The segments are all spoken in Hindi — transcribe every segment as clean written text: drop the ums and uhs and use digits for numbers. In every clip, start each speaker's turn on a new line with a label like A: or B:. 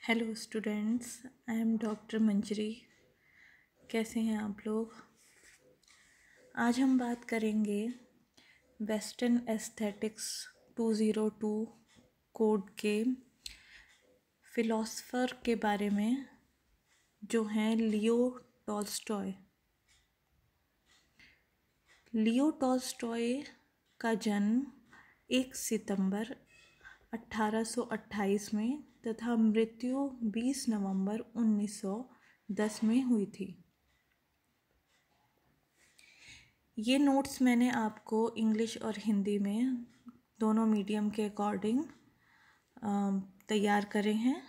A: Hello students, I am doctor Manjari. कैसे हैं आप लोग? आज हम बात करेंगे वेस्टर्न एस्थेटिक्स 202 कोड के फिलोसफर के बारे में, जो हैं लियो टॉल्स्टॉय। लियो टॉल्स्टॉय का जन्म 1 सितंबर 1828 में तथा मृत्यु 20 नवंबर 1910 में हुई थी। ये नोट्स मैंने आपको इंग्लिश और हिंदी में दोनों मीडियम के अकॉर्डिंग तैयार करे हैं।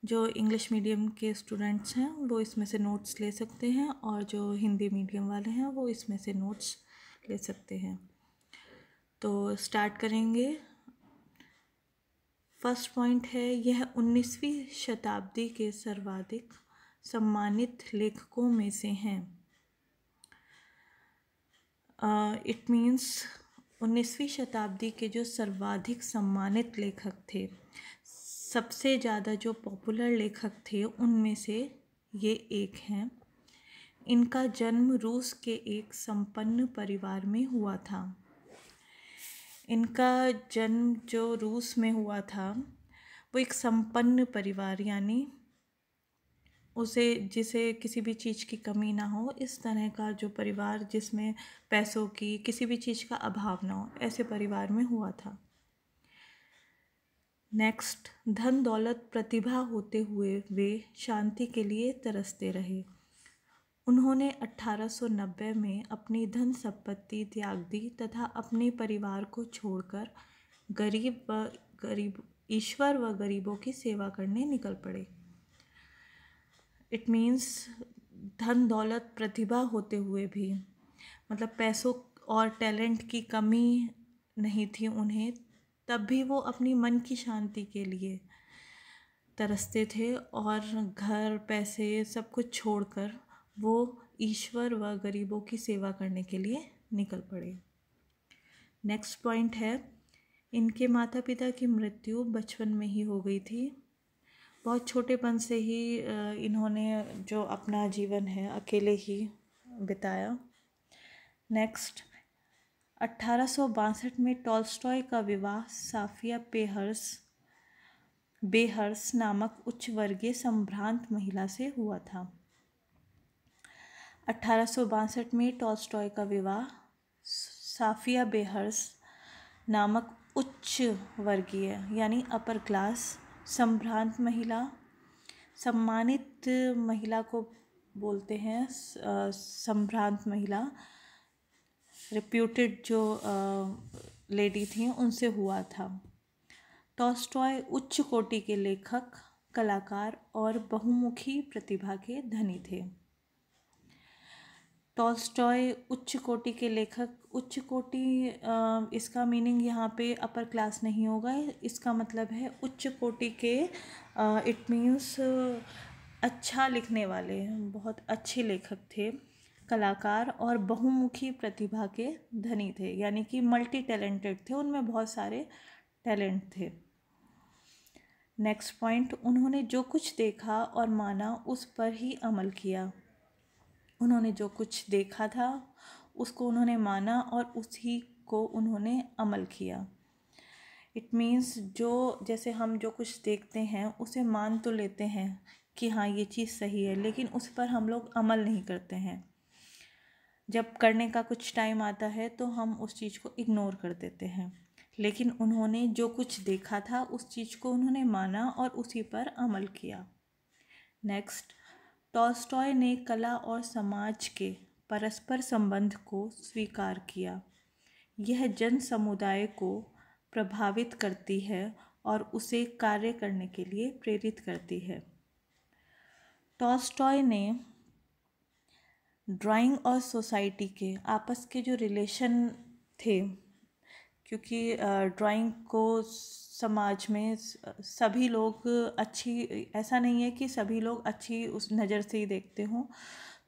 A: जो इंग्लिश मीडियम के स्टूडेंट्स हैं वो इसमें से नोट्स ले सकते हैं, और जो हिंदी मीडियम वाले हैं वो इसमें से नोट्स ले सकते हैं। तो स्टार्ट करेंगे। फर्स्ट पॉइंट है, यह 19वीं शताब्दी के सर्वाधिक सम्मानित लेखकों में से हैं। इट मीन्स 19वीं शताब्दी के जो सर्वाधिक सम्मानित लेखक थे, सबसे ज़्यादा जो पॉपुलर लेखक थे, उनमें से ये एक हैं। इनका जन्म रूस के एक संपन्न परिवार में हुआ था। इनका जन्म जो रूस में हुआ था वो एक संपन्न परिवार, यानी जिसे किसी भी चीज़ की कमी ना हो, इस तरह का जो परिवार, जिसमें पैसों की किसी भी चीज़ का अभाव ना हो, ऐसे परिवार में हुआ था। नेक्स्ट, धन दौलत प्रतिभा होते हुए वे शांति के लिए तरसते रहे। उन्होंने 1890 में अपनी धन संपत्ति त्याग दी तथा अपने परिवार को छोड़कर ईश्वर व गरीबों की सेवा करने निकल पड़े। इट मीन्स धन दौलत प्रतिभा होते हुए भी, मतलब पैसों और टैलेंट की कमी नहीं थी उन्हें, तब भी वो अपनी मन की शांति के लिए तरसते थे और घर पैसे सब कुछ छोड़कर वो ईश्वर व गरीबों की सेवा करने के लिए निकल पड़े। नेक्स्ट पॉइंट है, इनके माता पिता की मृत्यु बचपन में ही हो गई थी। बहुत छोटेपन से ही इन्होंने जो अपना जीवन है अकेले ही बिताया। नेक्स्ट, 1862 में टॉल्स्टॉय का विवाह साफिया बेहर्स नामक उच्च वर्गीय संभ्रांत महिला से हुआ था। 1862 में टॉल्स्टॉय का विवाह साफिया बेहर्स नामक उच्च वर्गीय यानी अपर क्लास संभ्रांत महिला, सम्मानित महिला को बोलते हैं संभ्रांत महिला, रिप्यूटेड जो लेडी थी उनसे हुआ था। टॉल्स्टॉय उच्च कोटि के लेखक, कलाकार और बहुमुखी प्रतिभा के धनी थे। टॉल्स्टॉय उच्च कोटि के लेखक, उच्च कोटि इसका मीनिंग यहाँ पे अपर क्लास नहीं होगा, इसका मतलब है उच्च कोटि के, इट मीन्स अच्छा लिखने वाले, बहुत अच्छे लेखक थे, कलाकार और बहुमुखी प्रतिभा के धनी थे, यानी कि मल्टी टैलेंटेड थे, उनमें बहुत सारे टैलेंट थे। नेक्स्ट पॉइंट, उन्होंने जो कुछ देखा और माना उस पर ही अमल किया। उन्होंने जो कुछ देखा था उसको उन्होंने माना और उसी को उन्होंने अमल किया। इट मीन्स जैसे हम जो कुछ देखते हैं उसे मान तो लेते हैं कि हाँ ये चीज़ सही है, लेकिन उस पर हम लोग अमल नहीं करते हैं। जब करने का कुछ टाइम आता है तो हम उस चीज़ को इग्नोर कर देते हैं, लेकिन उन्होंने जो कुछ देखा था उस चीज़ को उन्होंने माना और उसी पर अमल किया। नेक्स्ट, टॉल्स्टॉय ने कला और समाज के परस्पर संबंध को स्वीकार किया। यह जन समुदाय को प्रभावित करती है और उसे कार्य करने के लिए प्रेरित करती है। टॉल्स्टॉय ने ड्राइंग और सोसाइटी के आपस के जो रिलेशन थे, क्योंकि ड्राइंग को समाज में सभी लोग अच्छी, ऐसा नहीं है कि सभी लोग अच्छी उस नज़र से ही देखते हों,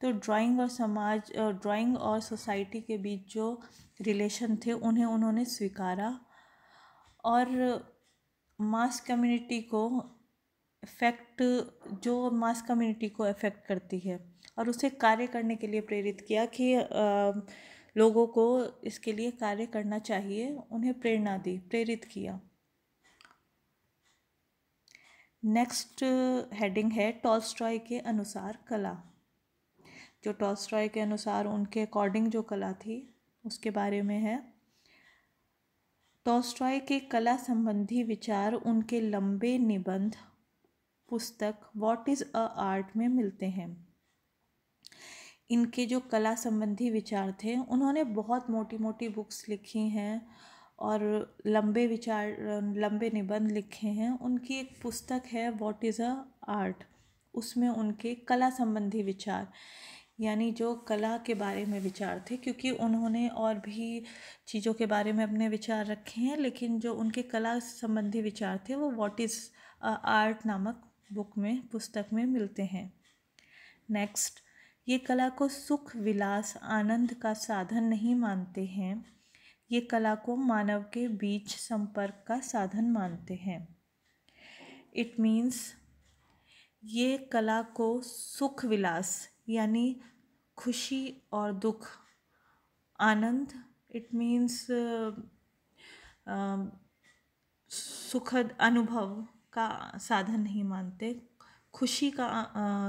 A: तो ड्राइंग और सोसाइटी के बीच जो रिलेशन थे उन्हें उन्होंने स्वीकारा और मास कम्युनिटी को इफ़ेक्ट जो मास कम्युनिटी को अफेक्ट करती है, और उसे कार्य करने के लिए प्रेरित किया कि लोगों को इसके लिए कार्य करना चाहिए, उन्हें प्रेरणा दी, प्रेरित किया। नेक्स्ट हेडिंग है टॉल्स्टॉय के अनुसार कला। जो टॉल्स्टॉय के अनुसार, उनके अकॉर्डिंग जो कला थी उसके बारे में है। टॉल्स्टॉय के कला संबंधी विचार उनके लंबे निबंध पुस्तक व्हाट इज़ अ आर्ट में मिलते हैं। इनके जो कला संबंधी विचार थे, उन्होंने बहुत मोटी मोटी बुक्स लिखी हैं और लंबे निबंध लिखे हैं। उनकी एक पुस्तक है व्हाट इज़ अ आर्ट, उसमें उनके कला संबंधी विचार, यानी जो कला के बारे में विचार थे, क्योंकि उन्होंने और भी चीज़ों के बारे में अपने विचार रखे हैं, लेकिन जो उनके कला संबंधी विचार थे वो व्हाट इज़ अ आर्ट नामक पुस्तक में मिलते हैं। नेक्स्ट, ये कला को सुख विलास आनंद का साधन नहीं मानते हैं, ये कला को मानव के बीच संपर्क का साधन मानते हैं। इट मीन्स ये कला को सुख विलास यानी खुशी और दुख, आनंद इट मीन्स सुखद अनुभव का साधन नहीं मानते, खुशी का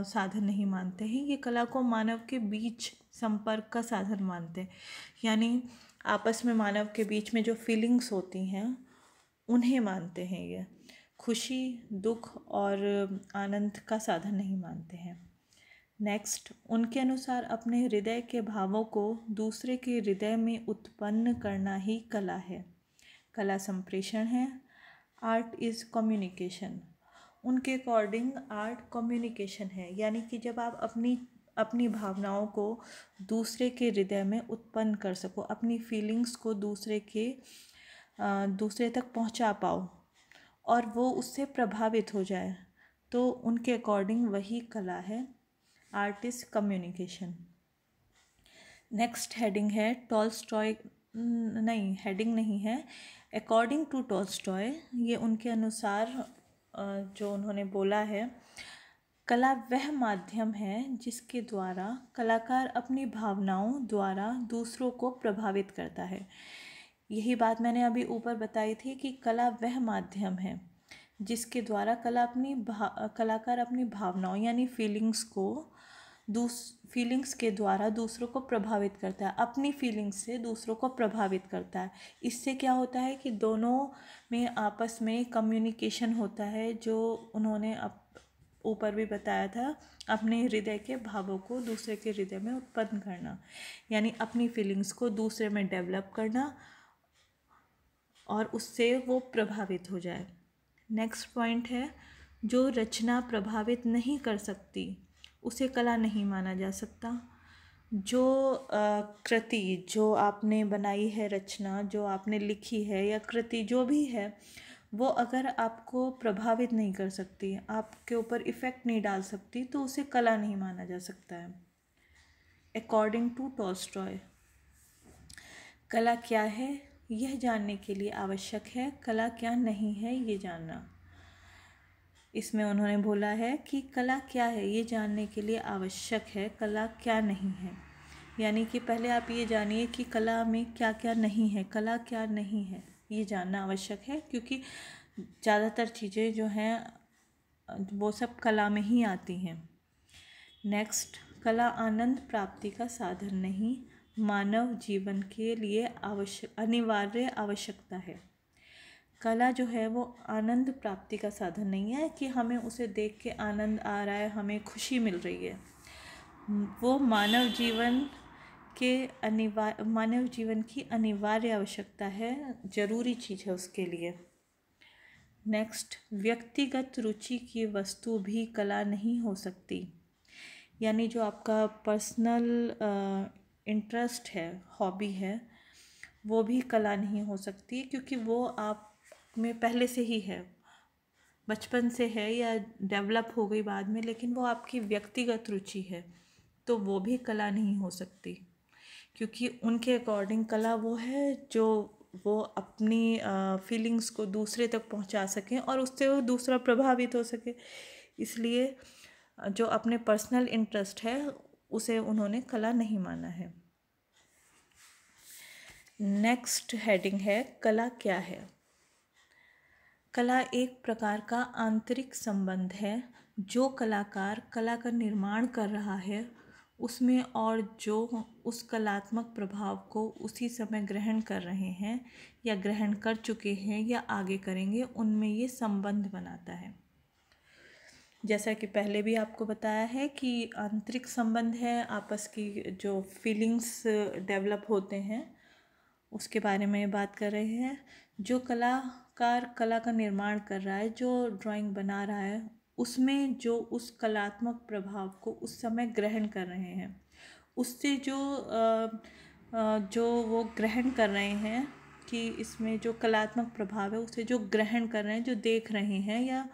A: साधन नहीं मानते हैं। ये कला को मानव के बीच संपर्क का साधन मानते हैं, यानी आपस में मानव के बीच में जो फीलिंग्स होती हैं उन्हें मानते हैं। ये खुशी, दुख और आनंद का साधन नहीं मानते हैं। नेक्स्ट, उनके अनुसार अपने हृदय के भावों को दूसरे के हृदय में उत्पन्न करना ही कला है। कला संप्रेषण है। Art is communication. उनके अकॉर्डिंग आर्ट कम्युनिकेशन है, यानी कि जब आप अपनी भावनाओं को दूसरे के हृदय में उत्पन्न कर सको, अपनी फीलिंग्स को दूसरे तक पहुंचा पाओ और वो उससे प्रभावित हो जाए, तो उनके अकॉर्डिंग वही कला है। Art is communication. Next heading है टॉल्स्टॉय, नहीं हेडिंग नहीं है, अकॉर्डिंग टू टॉल्स्टॉय। ये उनके अनुसार जो उन्होंने बोला है, कला वह माध्यम है जिसके द्वारा कलाकार अपनी भावनाओं द्वारा दूसरों को प्रभावित करता है। यही बात मैंने अभी ऊपर बताई थी कि कला वह माध्यम है जिसके द्वारा कलाकार अपनी भावनाओं यानी फीलिंग्स के द्वारा दूसरों को प्रभावित करता है, अपनी फीलिंग्स से दूसरों को प्रभावित करता है। इससे क्या होता है कि दोनों में आपस में कम्युनिकेशन होता है, जो उन्होंने ऊपर भी बताया था, अपने हृदय के भावों को दूसरे के हृदय में उत्पन्न करना, यानी अपनी फीलिंग्स को दूसरे में डेवलप करना और उससे वो प्रभावित हो जाए। नेक्स्ट पॉइंट है, जो रचना प्रभावित नहीं कर सकती उसे कला नहीं माना जा सकता। जो कृति जो आपने बनाई है, रचना जो आपने लिखी है या कृति जो भी है, वो अगर आपको प्रभावित नहीं कर सकती, आपके ऊपर इफ़ेक्ट नहीं डाल सकती, तो उसे कला नहीं माना जा सकता है। अकॉर्डिंग टू टॉल्स्टॉय, कला क्या है यह जानने के लिए आवश्यक है, कला क्या नहीं है ये जानना। इसमें उन्होंने बोला है कि कला क्या है ये जानने के लिए आवश्यक है, कला क्या नहीं है। यानी कि पहले आप ये जानिए कि कला में क्या क्या नहीं है, कला क्या नहीं है ये जानना आवश्यक है, क्योंकि ज़्यादातर चीज़ें जो हैं वो सब कला में ही आती हैं। नेक्स्ट, कला आनंद प्राप्ति का साधन नहीं, मानव जीवन के लिए अनिवार्य आवश्यकता है। कला जो है वो आनंद प्राप्ति का साधन नहीं है कि हमें उसे देख के आनंद आ रहा है, हमें खुशी मिल रही है। वो मानव जीवन की अनिवार्य आवश्यकता है, ज़रूरी चीज़ है उसके लिए। नेक्स्ट, व्यक्तिगत रुचि की वस्तु भी कला नहीं हो सकती, यानी जो आपका पर्सनल इंटरेस्ट है, हॉबी है, वो भी कला नहीं हो सकती, क्योंकि वो आप में पहले से ही है, बचपन से है या डेवलप हो गई बाद में, लेकिन वो आपकी व्यक्तिगत रुचि है, तो वो भी कला नहीं हो सकती, क्योंकि उनके अकॉर्डिंग कला वो है जो वो अपनी फीलिंग्स को दूसरे तक पहुंचा सकें और उससे वो दूसरा प्रभावित हो सके। इसलिए जो अपने पर्सनल इंटरेस्ट है उसे उन्होंने कला नहीं माना है। नेक्स्ट हेडिंग है कला क्या है। कला एक प्रकार का आंतरिक संबंध है जो कलाकार कला का निर्माण कर रहा है उसमें और जो उस कलात्मक प्रभाव को उसी समय ग्रहण कर रहे हैं या ग्रहण कर चुके हैं या आगे करेंगे, उनमें ये संबंध बनाता है। जैसा कि पहले भी आपको बताया है कि आंतरिक संबंध है, आपस की जो फीलिंग्स डेवलप होते हैं उसके बारे में बात कर रहे हैं। जो कलाकार कला का निर्माण कर रहा है, जो ड्राइंग बना रहा है, उसमें जो उस कलात्मक प्रभाव को उस समय ग्रहण कर रहे हैं, उससे जो वो ग्रहण कर रहे हैं कि इसमें जो कलात्मक प्रभाव है उसे जो ग्रहण कर रहे हैं, जो देख रहे हैं या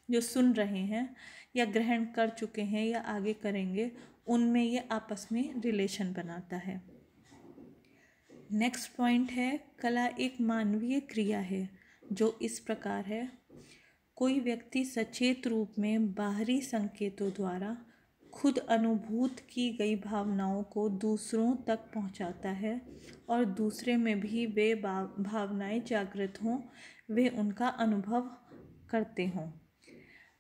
A: जो सुन रहे हैं या ग्रहण कर चुके हैं या आगे करेंगे, उनमें ये आपस में रिलेशन बनाता है। नेक्स्ट पॉइंट है कला एक मानवीय क्रिया है जो इस प्रकार है। कोई व्यक्ति सचेत रूप में बाहरी संकेतों द्वारा खुद अनुभूत की गई भावनाओं को दूसरों तक पहुंचाता है और दूसरे में भी वे भावनाएं जागृत हों, वे उनका अनुभव करते हों।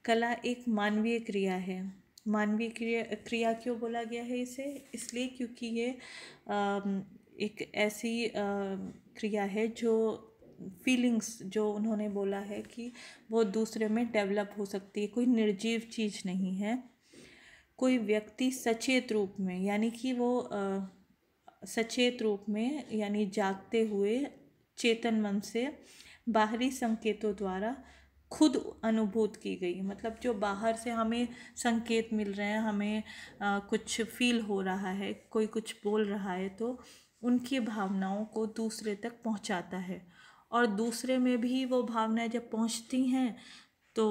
A: कला एक मानवीय क्रिया है। मानवीय क्रिया क्यों बोला गया है इसे? इसलिए क्योंकि ये एक ऐसी क्रिया है जो फीलिंग्स जो उन्होंने बोला है कि वो दूसरे में डेवलप हो सकती है, कोई निर्जीव चीज़ नहीं है। कोई व्यक्ति सचेत रूप में यानी कि वो सचेत रूप में यानी जागते हुए चेतन मन से बाहरी संकेतों द्वारा खुद अनुभूत की गई, मतलब जो बाहर से हमें संकेत मिल रहे हैं, हमें कुछ फील हो रहा है, कोई कुछ बोल रहा है, तो उनकी भावनाओं को दूसरे तक पहुंचाता है और दूसरे में भी वो भावनाएं जब पहुंचती हैं तो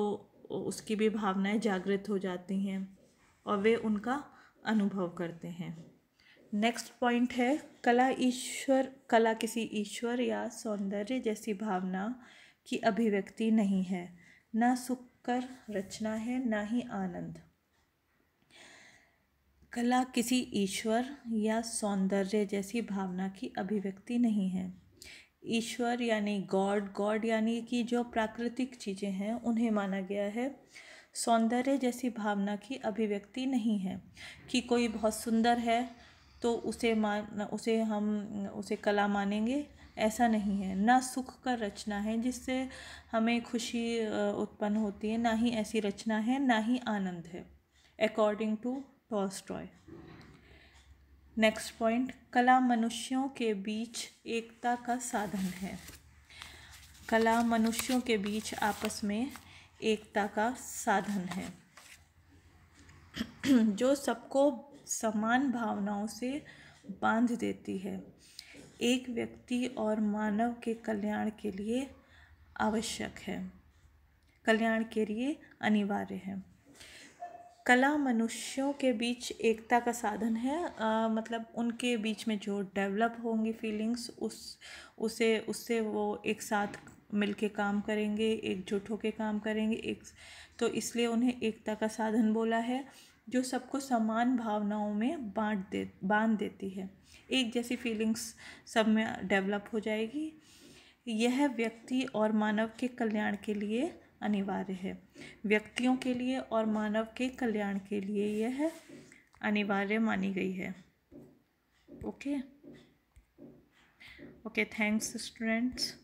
A: उसकी भी भावनाएं जागृत हो जाती हैं और वे उनका अनुभव करते हैं। नेक्स्ट पॉइंट है कला किसी ईश्वर या सौंदर्य जैसी भावना की अभिव्यक्ति नहीं है, ना सुख कर रचना है, ना ही आनंद। कला किसी ईश्वर या सौंदर्य जैसी भावना की अभिव्यक्ति नहीं है। ईश्वर यानी गॉड यानी कि जो प्राकृतिक चीज़ें हैं उन्हें माना गया है। सौंदर्य जैसी भावना की अभिव्यक्ति नहीं है कि कोई बहुत सुंदर है तो उसे कला मानेंगे, ऐसा नहीं है। ना सुख का रचना है जिससे हमें खुशी उत्पन्न होती है, ना ही ऐसी रचना है, ना ही आनंद है, according to Tolstoy. Next point कला मनुष्यों के बीच एकता का साधन है। कला मनुष्यों के बीच आपस में एकता का साधन है जो सबको समान भावनाओं से बांध देती है, एक व्यक्ति और मानव के कल्याण के लिए आवश्यक है, कल्याण के लिए अनिवार्य है। कला मनुष्यों के बीच एकता का साधन है, मतलब उनके बीच में जो डेवलप होंगी फीलिंग्स उससे वो एक साथ मिलके काम करेंगे, एकजुट होके काम करेंगे, तो इसलिए उन्हें एकता का साधन बोला है, जो सबको समान भावनाओं में बांध देती है। एक जैसी फीलिंग्स सब में डेवलप हो जाएगी। यह व्यक्ति और मानव के कल्याण के लिए अनिवार्य है। व्यक्तियों के लिए और मानव के कल्याण के लिए यह अनिवार्य मानी गई है। Okay, thanks students.